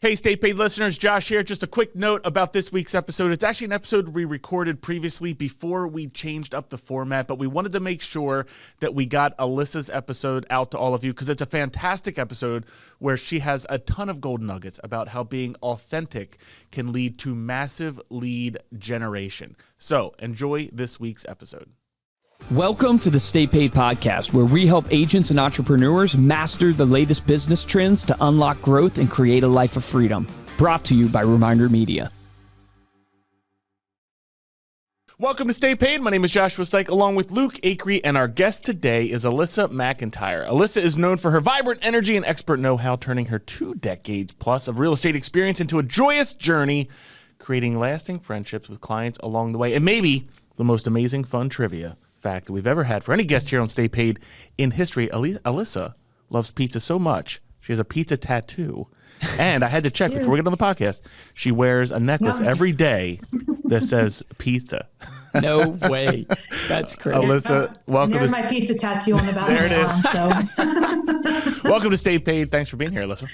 Hey, Stay Paid listeners, Josh here. Just a quick note about this week's episode. It's actually an episode we recorded previously before we changed up the format, but we wanted to make sure that we got Alyssa's episode out to all of you because it's a fantastic episode where she has a ton of gold nuggets about how being authentic can lead to massive lead generation. So enjoy this week's episode. Welcome to the Stay Paid podcast, where we help agents and entrepreneurs master the latest business trends to unlock growth and create a life of freedom. Brought to you by Reminder Media. Welcome to Stay Paid. My name is Joshua Stike, along with Luke Acree, and our guest today is Alyssa McIntyre. Alyssa is known for her vibrant energy and expert know-how, turning her 2 decades plus of real estate experience into a joyous journey, creating lasting friendships with clients along the way, and maybe the most amazing fun trivia fact that we've ever had for any guest here on Stay Paid in history. Alyssa loves pizza so much, she has a pizza tattoo. And I had to check before we get on the podcast, she wears a necklace every day that says pizza. No way. That's crazy. Alyssa, welcome. There's my pizza tattoo on the back. There it is. So. Welcome to Stay Paid. Thanks for being here, Alyssa.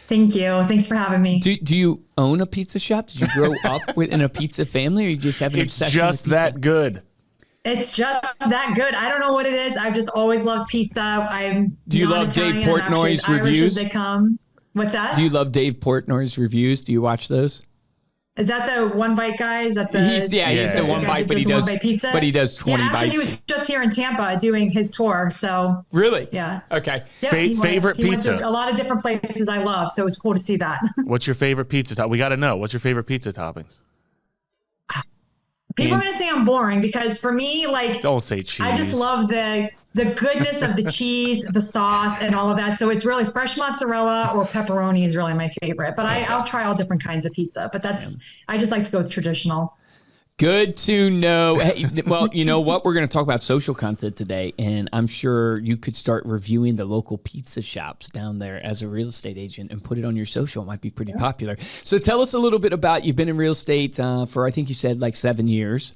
Thank you. Thanks for having me. Do you own a pizza shop? Did you grow up in a pizza family, or you just have an obsession with pizza? It's just that good. It's just that good. I don't know what it is. I've just always loved pizza. Do you love Dave Portnoy's reviews? They come. What's that? Do you love Dave Portnoy's reviews? Do you watch those? Is that the one bite guy? Is that the? He's the one bite, but he does. Pizza? But he does 20 bites. He was just here in Tampa doing his tour. So really, yeah. Okay. Yeah, favorite he pizza? Went to a lot of different places I love, so it was cool to see that. What's your favorite pizza top? We got to know. What's your favorite pizza toppings? People are going to say I'm boring because for me, like, don't say cheese. I just love the goodness of the cheese, the sauce, and all of that. So it's really fresh mozzarella or pepperoni is really my favorite. But I'll try all different kinds of pizza. But I just like to go with traditional. Good to know. Hey, well, you know what? We're going to talk about social content today, and I'm sure you could start reviewing the local pizza shops down there as a real estate agent and put it on your social. It might be pretty popular. So tell us a little bit about, you've been in real estate for, I think you said like 7 years.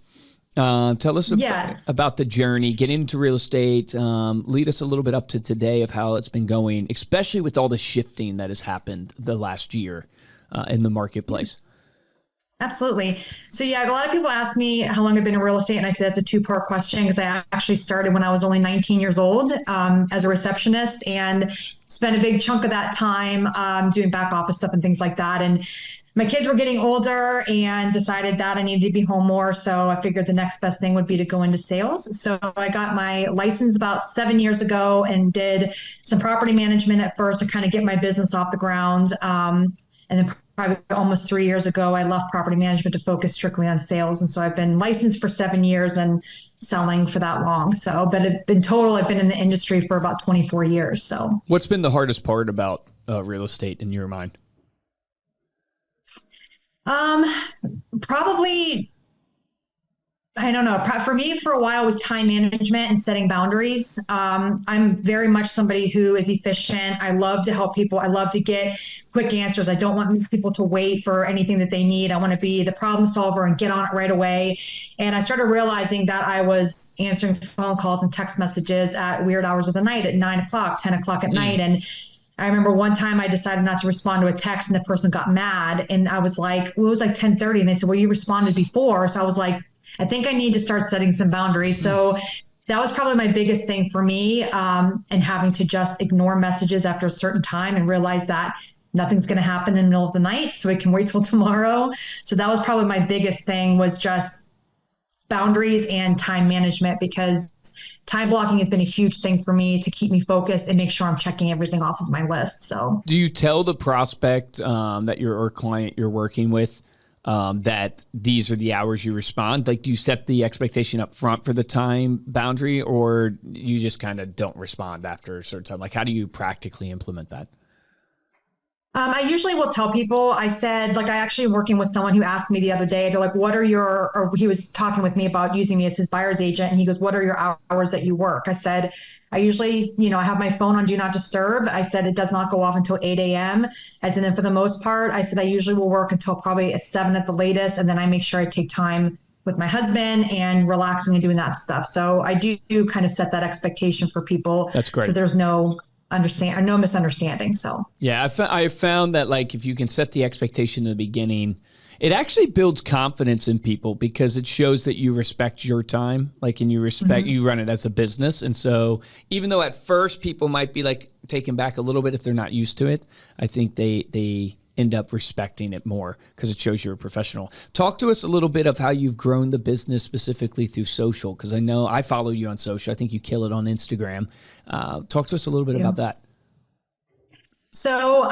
Tell us about the journey, get into real estate, lead us a little bit up to today of how it's been going, especially with all the shifting that has happened the last year in the marketplace. Absolutely. So yeah, a lot of people ask me how long I've been in real estate, and I say that's a 2-part question because I actually started when I was only 19 years old as a receptionist and spent a big chunk of that time doing back office stuff and things like that. And my kids were getting older and decided that I needed to be home more. So I figured the next best thing would be to go into sales. So I got my license about 7 years ago and did some property management at first to kind of get my business off the ground. And then probably almost 3 years ago, I left property management to focus strictly on sales. And so I've been licensed for 7 years and selling for that long. So, but in total, I've been in the industry for about 24 years. So what's been the hardest part about real estate in your mind? Probably, I don't know. For me, for a while, was time management and setting boundaries. I'm very much somebody who is efficient. I love to help people. I love to get quick answers. I don't want people to wait for anything that they need. I want to be the problem solver and get on it right away. And I started realizing that I was answering phone calls and text messages at weird hours of the night at 9 o'clock, 10 o'clock at night. And I remember one time I decided not to respond to a text and the person got mad. And I was like, well, it was like 10:30. And they said, well, you responded before. So I was like, I think I need to start setting some boundaries. So that was probably my biggest thing for me, and having to just ignore messages after a certain time and realize that nothing's going to happen in the middle of the night. So it can wait till tomorrow. So that was probably my biggest thing, was just boundaries and time management, because time blocking has been a huge thing for me to keep me focused and make sure I'm checking everything off of my list. So do you tell the prospect that or client you're working with that these are the hours you respond? Like, do you set the expectation up front for the time boundary, or you just kind of don't respond after a certain time? Like, how do you practically implement that? I usually will tell people. I said, like, I actually am working with someone who asked me the other day, they're like, or he was talking with me about using me as his buyer's agent. And he goes, what are your hours that you work? I said, I usually, I have my phone on Do Not Disturb. I said, it does not go off until 8 a.m. And then for the most part, I said, I usually will work until probably at 7 at the latest. And then I make sure I take time with my husband and relaxing and doing that stuff. So I do kind of set that expectation for people. That's great. So there's no no misunderstanding. So yeah, I found that like if you can set the expectation in the beginning, it actually builds confidence in people because it shows that you respect your time, like, and you respect, you run it as a business. And so even though at first people might be like taken back a little bit if they're not used to it, I think they end up respecting it more because it shows you're a professional. Talk to us a little bit of how you've grown the business specifically through social, because I know I follow you on social. I think you kill it on Instagram. Talk to us a little bit about that. So,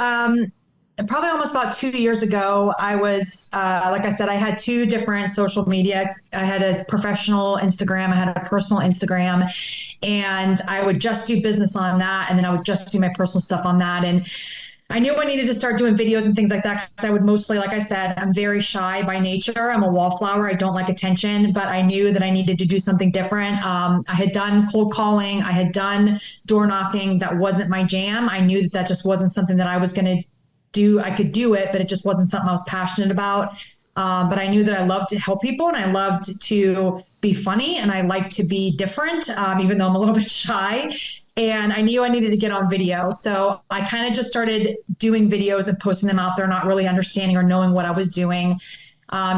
probably almost about 2 years ago, I was, like I said, I had two different social media. I had a professional Instagram, I had a personal Instagram, and I would just do business on that. And then I would just do my personal stuff on that. And I knew I needed to start doing videos and things like that because I would mostly, like I said, I'm very shy by nature. I'm a wallflower. I don't like attention, but I knew that I needed to do something different. I had done cold calling. I had done door knocking. That wasn't my jam. I knew that that just wasn't something that I was going to do. I could do it, but it just wasn't something I was passionate about. But I knew that I loved to help people and I loved to be funny and I like to be different, even though I'm a little bit shy. And I knew I needed to get on video. So I kind of just started doing videos and posting them out there, not really understanding or knowing what I was doing.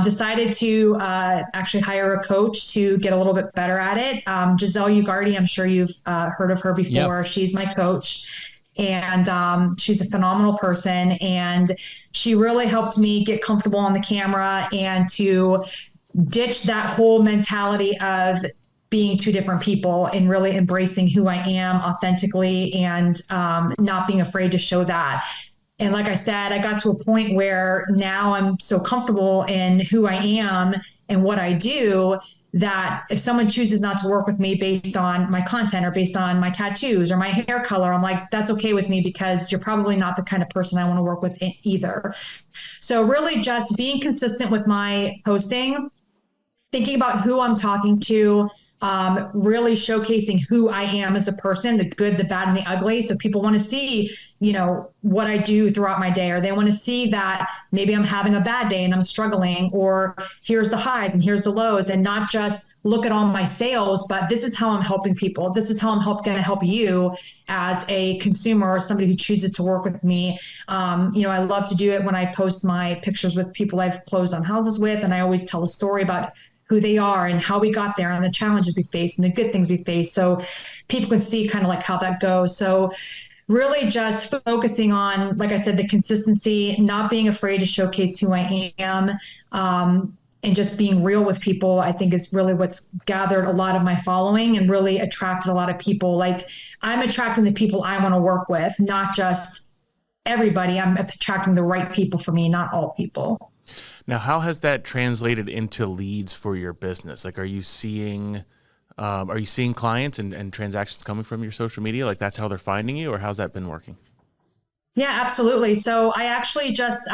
Decided to actually hire a coach to get a little bit better at it. Giselle Ugardi, I'm sure you've heard of her before. Yep. She's my coach. And she's a phenomenal person. And she really helped me get comfortable on the camera and to ditch that whole mentality of being two different people and really embracing who I am authentically and not being afraid to show that. And like I said, I got to a point where now I'm so comfortable in who I am and what I do that if someone chooses not to work with me based on my content or based on my tattoos or my hair color, I'm like, that's okay with me because you're probably not the kind of person I want to work with either. So really just being consistent with my posting, thinking about who I'm talking to, really showcasing who I am as a person, the good, the bad, and the ugly. So people want to see, you know, what I do throughout my day, or they want to see that maybe I'm having a bad day and I'm struggling, or here's the highs and here's the lows, and not just look at all my sales, but this is how I'm helping people. This is how I'm going to help you as a consumer or somebody who chooses to work with me. You know, I love to do it when I post my pictures with people I've closed on houses with, and I always tell a story about who they are and how we got there and the challenges we faced and the good things we faced. So people can see kind of like how that goes. So really just focusing on, like I said, the consistency, not being afraid to showcase who I am, and just being real with people, I think is really what's gathered a lot of my following and really attracted a lot of people. Like I'm attracting the people I want to work with, not just everybody. I'm attracting the right people for me, not all people. Now, how has that translated into leads for your business? Like, are you seeing clients and transactions coming from your social media? Like that's how they're finding you, or how's that been working? Yeah, absolutely. So I actually just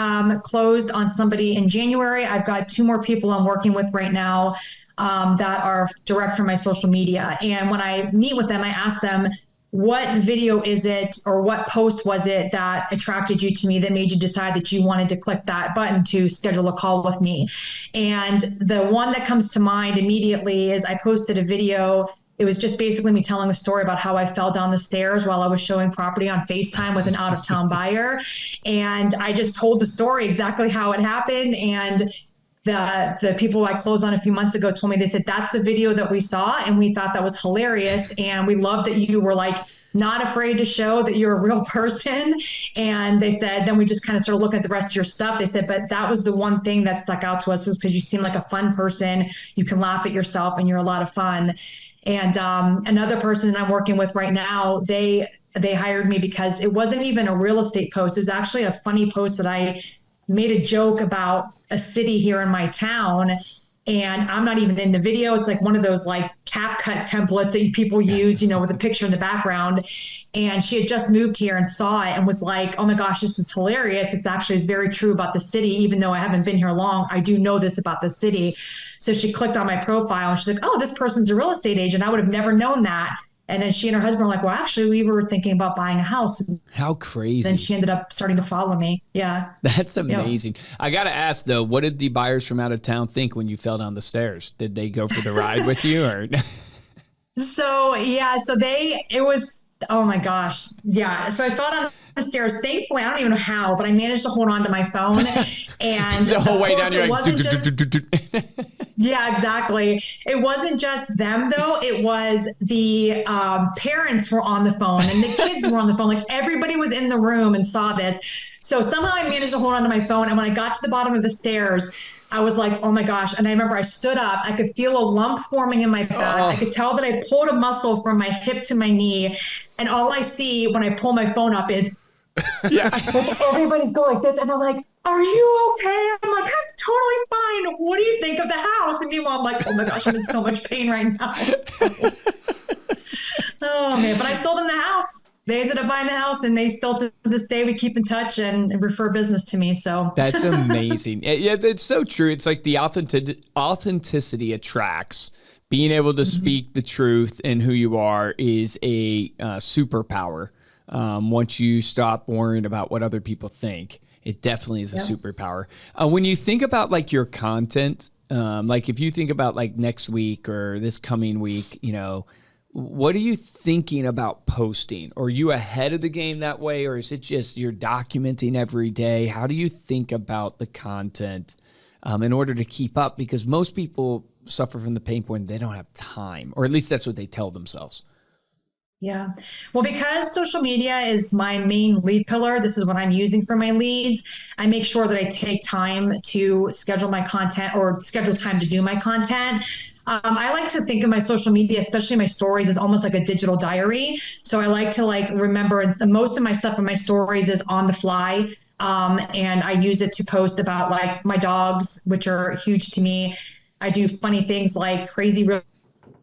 closed on somebody in January. I've got 2 more people I'm working with right now that are direct from my social media. And when I meet with them, I ask them, what video is it or what post was it that attracted you to me that made you decide that you wanted to click that button to schedule a call with me? And the one that comes to mind immediately is I posted a video. It was just basically me telling a story about how I fell down the stairs while I was showing property on FaceTime with an out-of-town buyer. And I just told the story exactly how it happened. And the people I closed on a few months ago told me, they said, that's the video that we saw and we thought that was hilarious. And we love that you were like not afraid to show that you're a real person. And they said, then we just kind of started looking at the rest of your stuff. They said, but that was the one thing that stuck out to us, was because you seem like a fun person. You can laugh at yourself and you're a lot of fun. And another person I'm working with right now, they hired me because it wasn't even a real estate post. It was actually a funny post that I made a joke about a city here in my town. And I'm not even in the video. It's like one of those like CapCut templates that people use, you know, with a picture in the background. And she had just moved here and saw it and was like, oh my gosh, this is hilarious. It's very true about the city. Even though I haven't been here long, I do know this about the city. So she clicked on my profile and she's like, oh, this person's a real estate agent. I would have never known that. And then she and her husband were like, well, actually, we were thinking about buying a house. How crazy. Then she ended up starting to follow me. Yeah. That's amazing. Yeah. I got to ask, though, what did the buyers from out of town think when you fell down the stairs? Did they go for the ride with you? Or? Oh my gosh. Yeah. So I fell down the stairs. Thankfully, I don't even know how, but I managed to hold on to my phone. And The whole of way course, down, you're it like, wasn't just, yeah, exactly. It wasn't just them though. It was the parents were on the phone and the kids were on the phone. Like everybody was in the room and saw this. So somehow I managed to hold on to my phone. And when I got to the bottom of the stairs, I was like, oh my gosh. And I remember I stood up, I could feel a lump forming in my back. I could tell that I pulled a muscle from my hip to my knee. And all I see when I pull my phone up is yeah. like everybody's going like this. And they're like, are you okay? I'm like, I'm totally fine. What do you think of the house? And meanwhile, I'm like, oh my gosh, I'm in so much pain right now. Oh man, but I sold them the house. They ended up buying the house and they still to this day, we keep in touch and refer business to me. So That's amazing. Yeah, that's so true. It's like the authenticity attracts. Being able to speak the truth and who you are is a superpower. Once you stop worrying about what other people think, it definitely is a superpower. When you think about like your content, like if you think about like next week or this coming week, you know, what are you thinking about posting? Are you ahead of the game that way, or is it just you're documenting every day? How do you think about the content in order to keep up? Because most people suffer from the pain point, they don't have time, or at least that's what they tell themselves. yeah. Well, because social media is my main lead pillar, this is what I'm using for my leads. I make sure that I take time to schedule my content or schedule time to do my content. I like to think of my social media, especially my stories, as almost like a digital diary. So I like to like remember, and most of my stuff in my stories is on the fly. And I use it to post about like my dogs, which are huge to me. I do funny things like crazy real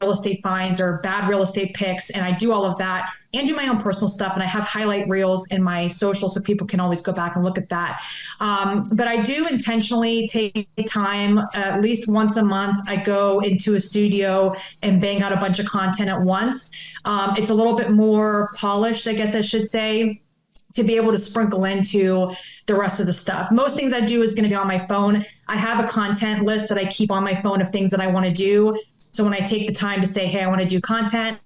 estate finds or bad real estate picks. And I do all of that and do my own personal stuff. And I have highlight reels in my social so people can always go back and look at that. But I do intentionally take time at least once a month. I go into a studio and bang out a bunch of content at once. It's a little bit more polished, I guess I should say, to be able to sprinkle into the rest of the stuff. Most things I do is going to be on my phone. I have a content list that I keep on my phone of things that I want to do. So when I take the time to say, hey, I want to do content,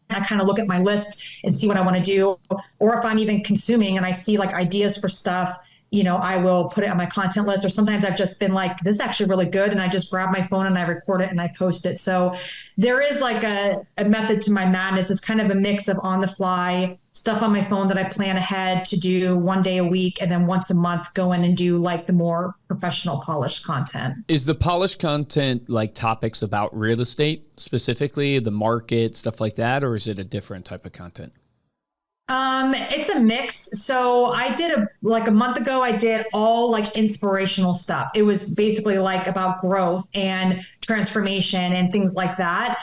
I kind of look at my list and see what I want to do. Or if I'm even consuming and I see like ideas for stuff, you know, I will put it on my content list. Or sometimes I've just been like, this is actually really good. And I just grab my phone and I record it and I post it. So there is like a method to my madness. It's kind of a mix of on the fly stuff on my phone that I plan ahead to do one day a week. And then once a month go in and do like the more professional polished content. Is the polished content like topics about real estate specifically, the market, stuff like that? Or is it a different type of content? It's a mix. So I did a month ago, I did all like inspirational stuff. It was basically like about growth and transformation and things like that.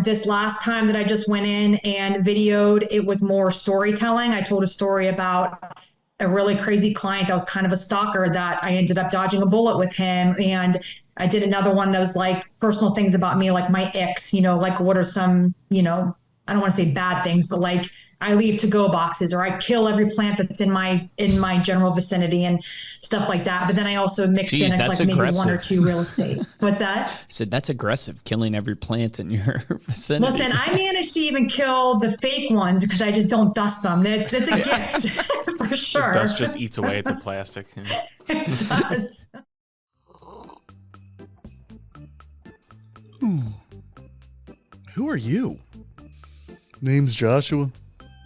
This last time that I just went in and videoed, it was more storytelling. I told a story about a really crazy client that was kind of a stalker that I ended up dodging a bullet with him. And I did another one that was like personal things about me, like my icks, you know, like what are some, you know, I don't want to say bad things, but like I leave to-go boxes or I kill every plant that's in my general vicinity and stuff like that. But then I also mixed in like maybe one or two real estate. What's that? I said that's aggressive, killing every plant in your vicinity. Listen, I managed to even kill the fake ones because I just don't dust them. It's a gift for sure. The dust just eats away at the plastic. It does. Who are you? Name's Joshua.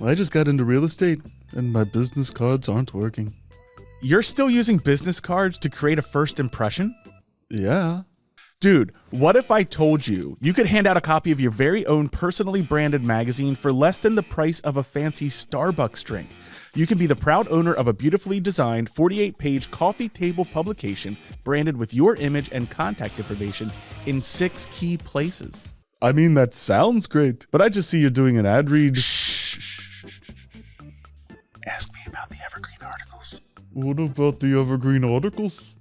I just got into real estate, and my business cards aren't working. You're still using business cards to create a first impression? Yeah. Dude, what if I told you you could hand out a copy of your very own personally branded magazine for less than the price of a fancy Starbucks drink? You can be the proud owner of a beautifully designed 48-page coffee table publication branded with your image and contact information in 6 key places. I mean, that sounds great, but I just see you're doing an ad read. Ask me about the evergreen articles. What about the evergreen articles?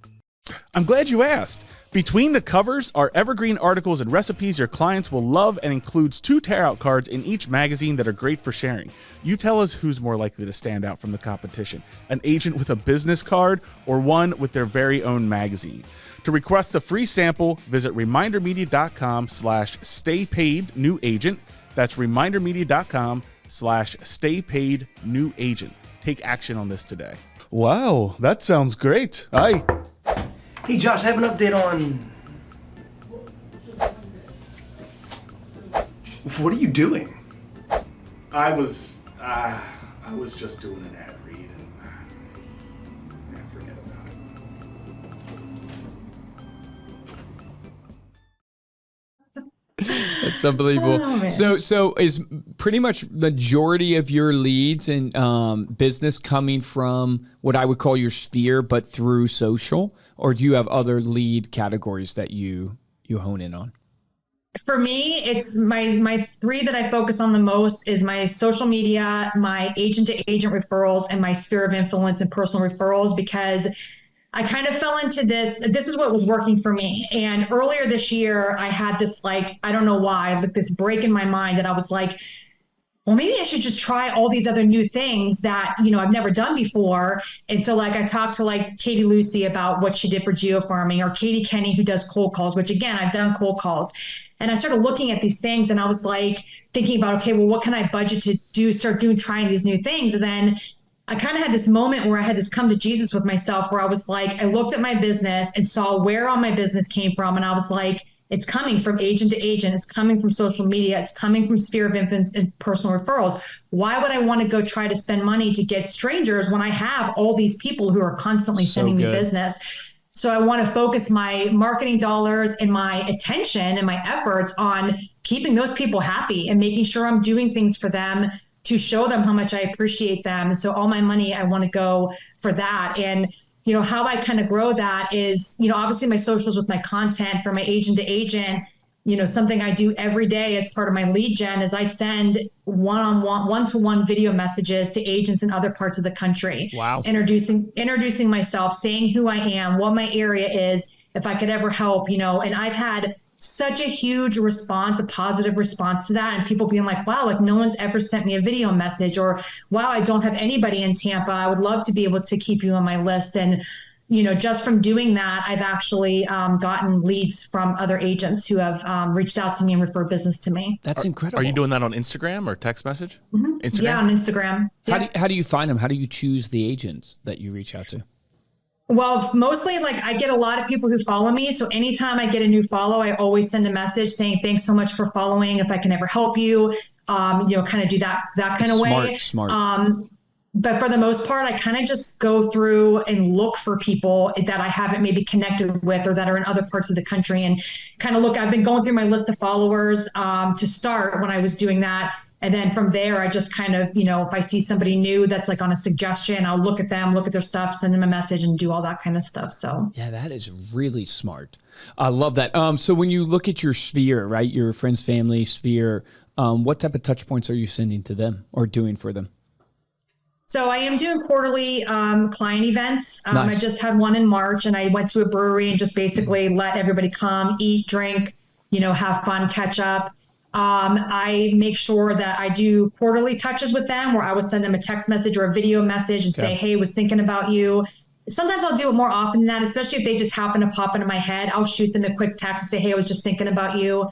I'm glad you asked. Between the covers are evergreen articles and recipes your clients will love and includes 2 tear-out cards in each magazine that are great for sharing. You tell us who's more likely to stand out from the competition, an agent with a business card or one with their very own magazine. To request a free sample, visit remindermedia.com/staypaidnewagent. That's remindermedia.com linkedin.com/staypaidnewagent. Take action on this today. Wow, that sounds great. Hey Josh, I have an update on... What are you doing? I was just doing an ad read and forget about it. That's unbelievable. Oh, So is pretty much majority of your leads and business coming from what I would call your sphere, but through social, or do you have other lead categories that you hone in on? For me, it's my three that I focus on the most is my social media, my agent to agent referrals, and my sphere of influence and personal referrals, because I kind of fell into this. This is what was working for me. And earlier this year, I had this, like, I don't know why, like this break in my mind that I was like, well, maybe I should just try all these other new things that, I've never done before. And so like I talked to like Katie Lucy about what she did for geofarming, or Katie Kenny, who does cold calls, which again, I've done cold calls. And I started looking at these things and I was like thinking about, okay, well, what can I budget to do, trying these new things. And then I kind of had this moment where I had this come to Jesus with myself, where I was like, I looked at my business and saw where all my business came from. And I was like, it's coming from agent to agent. It's coming from social media. It's coming from sphere of influence and personal referrals. Why would I want to go try to spend money to get strangers when I have all these people who are constantly sending me business? So I want to focus my marketing dollars and my attention and my efforts on keeping those people happy and making sure I'm doing things for them to show them how much I appreciate them. And so all my money, I want to go for that. And how I kind of grow that is, obviously my socials with my content for my agent to agent. Something I do every day as part of my lead gen is I send one-to-one video messages to agents in other parts of the country. Wow. Introducing myself, saying who I am, what my area is, if I could ever help, and I've had such a huge response, a positive response to that. And people being like, wow, like no one's ever sent me a video message, or wow, I don't have anybody in Tampa. I would love to be able to keep you on my list. And just from doing that, I've actually gotten leads from other agents who have reached out to me and referred business to me. That's incredible. Are you doing that on Instagram or text message? Mm-hmm. Instagram? Yeah, on Instagram. How do you find them? How do you choose the agents that you reach out to? Well, mostly like I get a lot of people who follow me. So anytime I get a new follow, I always send a message saying, thanks so much for following. If I can ever help you, kind of do that kind of way. Smart. But for the most part, I kind of just go through and look for people that I haven't maybe connected with or that are in other parts of the country, and kind of look. I've been going through my list of followers to start when I was doing that. And then from there, I just kind of, if I see somebody new that's like on a suggestion, I'll look at them, look at their stuff, send them a message, and do all that kind of stuff. So yeah, that is really smart. I love that. So when you look at your sphere, right, your friends, family sphere, what type of touch points are you sending to them or doing for them? So I am doing quarterly client events. Nice. I just had one in March, and I went to a brewery and just basically let everybody come, eat, drink, have fun, catch up. I make sure that I do quarterly touches with them, where I would send them a text message or a video message and say, hey, was thinking about you. Sometimes I'll do it more often than that, especially if they just happen to pop into my head. I'll shoot them a quick text and say, hey, I was just thinking about you.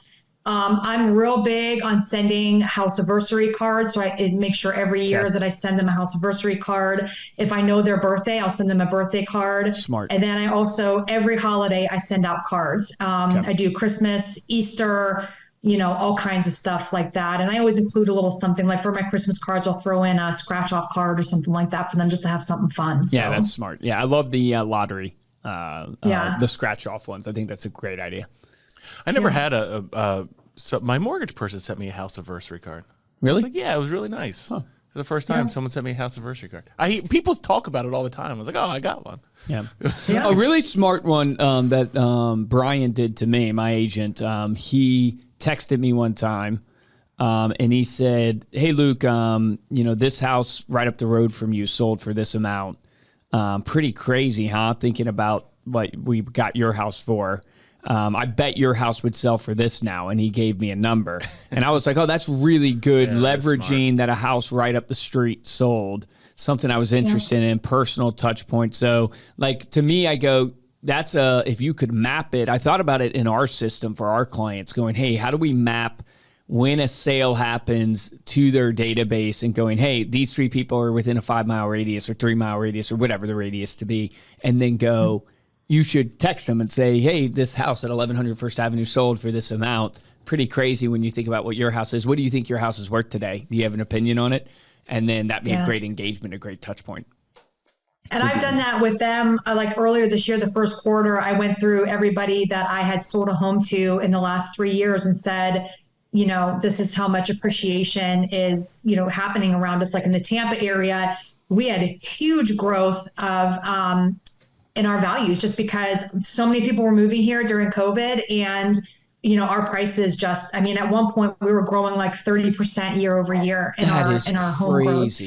I'm real big on sending house anniversary cards. So I make sure every year that I send them a house anniversary card. If I know their birthday, I'll send them a birthday card. Smart. And then I also, every holiday, I send out cards. I do Christmas, Easter, all kinds of stuff like that. And I always include a little something, like for my Christmas cards, I'll throw in a scratch off card or something like that for them, just to have something fun. So. Yeah, that's smart. Yeah, I love the lottery, the scratch off ones. I think that's a great idea. I never had so my mortgage person sent me a house anniversary card. Really? I was like, yeah, it was really nice. Huh. It's the first time someone sent me a house anniversary card. People talk about it all the time. I was like, oh, I got one. Yeah. A really smart one that Brian did to me, my agent. He texted me one time and he said, hey, Luke, this house right up the road from you sold for this amount. Pretty crazy, huh? Thinking about what we got your house for. I bet your house would sell for this now. And he gave me a number. And I was like, oh, that's really good, leveraging that a house right up the street sold. Something I was interested in, personal touch point. So like, to me, I go, that's if you could map it. I thought about it in our system for our clients going, hey, how do we map when a sale happens to their database and going, hey, these 3 people are within a 5-mile radius or 3-mile radius or whatever the radius to be, and then go, you should text them and say, hey, this house at 1100 First Avenue sold for this amount. Pretty crazy when you think about what your house is. What do you think your house is worth today? Do you have an opinion on it? And then that'd be a great engagement, a great touch point. And I've done that with them. Like earlier this year, the first quarter, I went through everybody that I had sold a home to in the last 3 years and said, this is how much appreciation is, happening around us. Like in the Tampa area, we had huge growth of in our values just because so many people were moving here during COVID, and our prices just, at one point we were growing like 30% year over year in our home growth.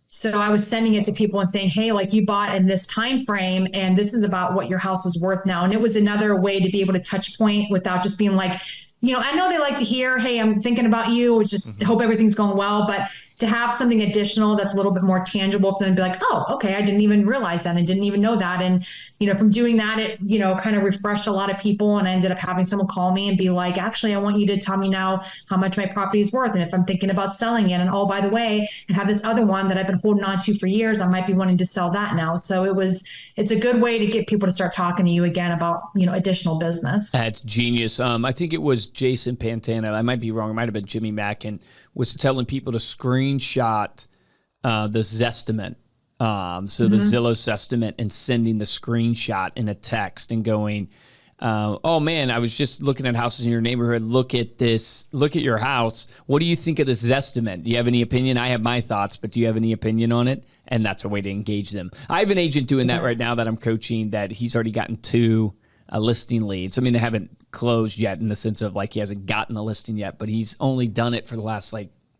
So I was sending it to people and saying, hey, like you bought in this time frame and this is about what your house is worth now. And it was another way to be able to touch point without just being like, I know they like to hear, hey, I'm thinking about you, just hope everything's going well. But to have something additional that's a little bit more tangible for them to be like, oh, okay, I didn't even realize that. I didn't even know that. And, from doing that, it, kind of refreshed a lot of people. And I ended up having someone call me and be like, actually, I want you to tell me now how much my property is worth. And if I'm thinking about selling it, and oh, by the way, I have this other one that I've been holding on to for years, I might be wanting to sell that now. So it's a good way to get people to start talking to you again about, additional business. That's genius. I think it was Jason Pantana. I might be wrong. It might have been Jimmy Mackin was telling people to screenshot the Zestimate. So the Zillow Zestimate, and sending the screenshot in a text and going, oh man, I was just looking at houses in your neighborhood. Look at this. Look at your house. What do you think of this Zestimate? Do you have any opinion? I have my thoughts, but do you have any opinion on it? And that's a way to engage them. I have an agent doing that right now that I'm coaching, that he's already gotten 2 listing leads. They haven't closed yet in the sense of like he hasn't gotten a listing yet, but he's only done it for the last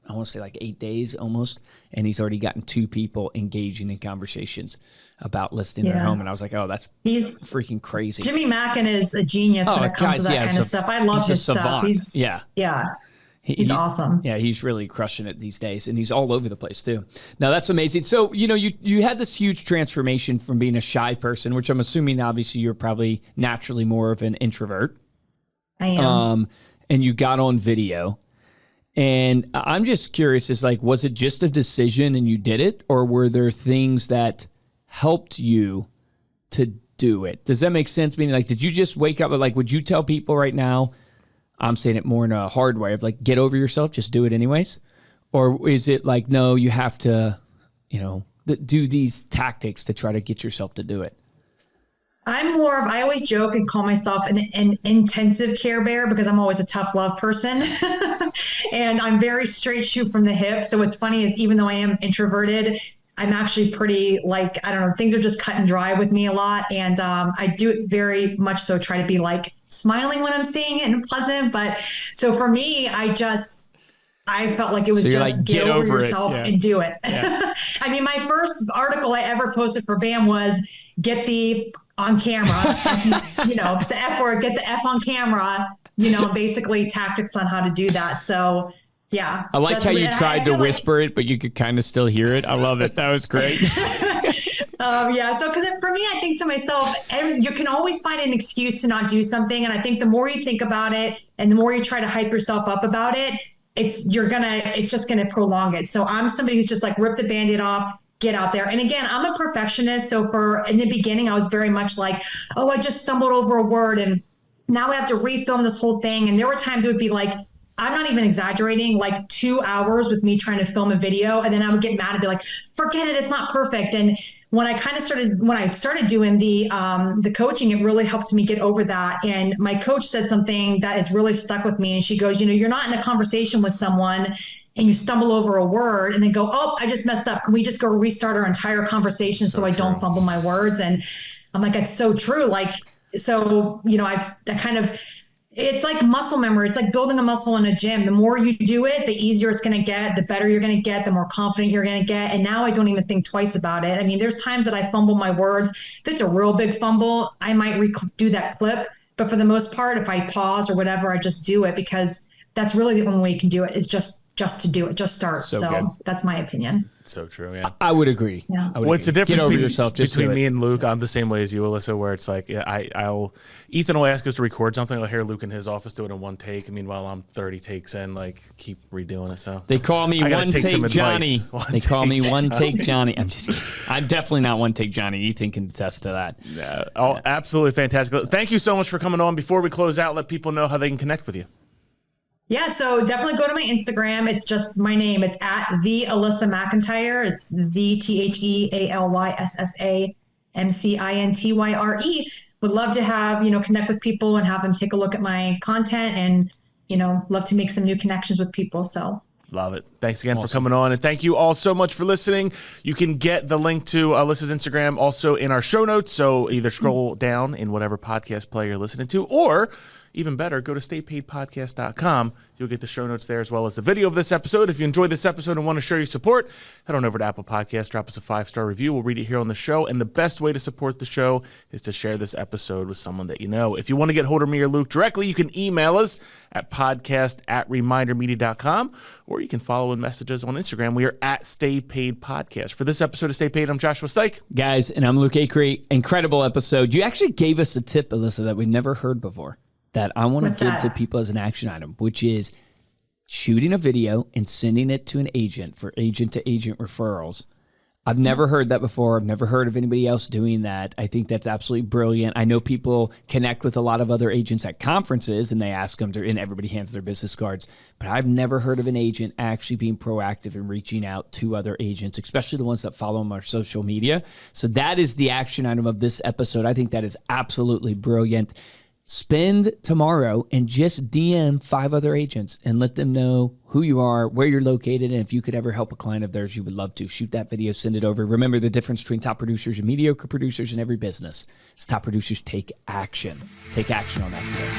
I want to say 8 days almost, and he's already gotten 2 people engaging in conversations about listing their home. And I was like, oh, he's freaking crazy. Jimmy Mackin is a genius when it comes to that kind of stuff. I love his stuff. He's awesome. Yeah, he's really crushing it these days, and he's all over the place too. Now that's amazing. So, you had this huge transformation from being a shy person, which I'm assuming obviously you're probably naturally more of an introvert. I am. And you got on video. And I'm just curious, was it just a decision and you did it, or were there things that helped you to do it? Does that make sense? Meaning, did you just wake up, would you tell people right now, I'm saying it more in a hard way of get over yourself, just do it anyways? Or is it no, you have to, do these tactics to try to get yourself to do it? I always joke and call myself an intensive care bear because I'm always a tough love person. And I'm very straight shoot from the hip. So what's funny is even though I am introverted, I'm actually pretty things are just cut and dry with me a lot. And I do it very much so try to be smiling when I'm saying it and pleasant. But so for me, I felt like it was just get over yourself and do it. Yeah. My first article I ever posted for BAM was get the on camera, the F word, get the F on camera, basically tactics on how to do that. So yeah. I like how you tried to whisper it, but you could kind of still hear it. I love it. That was great. So, because for me, I think to myself, you can always find an excuse to not do something. And I think the more you think about it and the more you try to hype yourself up about it, it's just going to prolong it. So I'm somebody who's just rip the Band-Aid off, get out there. And again, I'm a perfectionist. So in the beginning, I was very much oh, I just stumbled over a word and now I have to refilm this whole thing. And there were times it would be I'm not even exaggerating, 2 hours with me trying to film a video. And then I would get mad and be forget it. It's not perfect. And when I started doing the coaching, it really helped me get over that. And my coach said something that has really stuck with me. And she goes, you're not in a conversation with someone and you stumble over a word and then go, oh, I just messed up. Can we just go restart our entire conversation so I don't fumble my words? And I'm that's so true. It's like muscle memory. It's like building a muscle in a gym. The more you do it, the easier it's going to get, the better you're going to get, the more confident you're going to get. And now I don't even think twice about it. There's times that I fumble my words. If it's a real big fumble, I might do that clip. But for the most part, if I pause or whatever, I just do it because that's really the only way you can do it is just to do it, just start. So that's my opinion. So true, yeah. I would agree. Yeah. I would What's the agree. difference Get over between, yourself? Just between do it. me and Luke? I'm the same way as you, Alyssa, where it's like Ethan will ask us to record something. I'll hear Luke in his office do it in one take. And meanwhile, I'm 30 takes in, like keep redoing it. So They call me I gotta one take some take Johnny. advice. They call me one take Johnny. I'm just kidding. I'm definitely not one take Johnny. Ethan can attest to that. Yeah, absolutely fantastic. Thank you so much for coming on. Before we close out, let people know how they can connect with you. Yeah, so definitely go to my Instagram. It's just my name. It's at the Alyssa McIntyre. It's the TheALyssAMCINTYRE. Would love to have, connect with people and have them take a look at my content and, love to make some new connections with people. So Love it. Thanks again for coming on. And thank you all so much for listening. You can get the link to Alyssa's Instagram also in our show notes. So either scroll down in whatever podcast player you're listening to, or even better, go to staypaidpodcast.com. You'll get the show notes there as well as the video of this episode. If you enjoyed this episode and want to show your support, head on over to Apple Podcasts, drop us a 5-star review. We'll read it here on the show. And the best way to support the show is to share this episode with someone that you know. If you want to get hold of me or Luke directly, you can email us at podcast@remindermedia.com, or you can follow and message us on Instagram. We are at Stay Paid Podcast. For this episode of Stay Paid, I'm Joshua Stike. Guys, and I'm Luke Acree. Incredible episode. You actually gave us a tip, Alyssa, that we never heard before, that I want to give to people as an action item, which is shooting a video and sending it to an agent for agent-to-agent referrals. I've never heard that before. I've never heard of anybody else doing that. I think that's absolutely brilliant. I know people connect with a lot of other agents at conferences, and they ask them to, and everybody hands their business cards. But I've never heard of an agent actually being proactive and reaching out to other agents, especially the ones that follow them on social media. So that is the action item of this episode. I think that is absolutely brilliant. Spend tomorrow and just DM 5 other agents and let them know who you are, where you're located, and if you could ever help a client of theirs, you would love to. Shoot that video, send it over. Remember the difference between top producers and mediocre producers in every business. It's top producers take action. Take action on that today.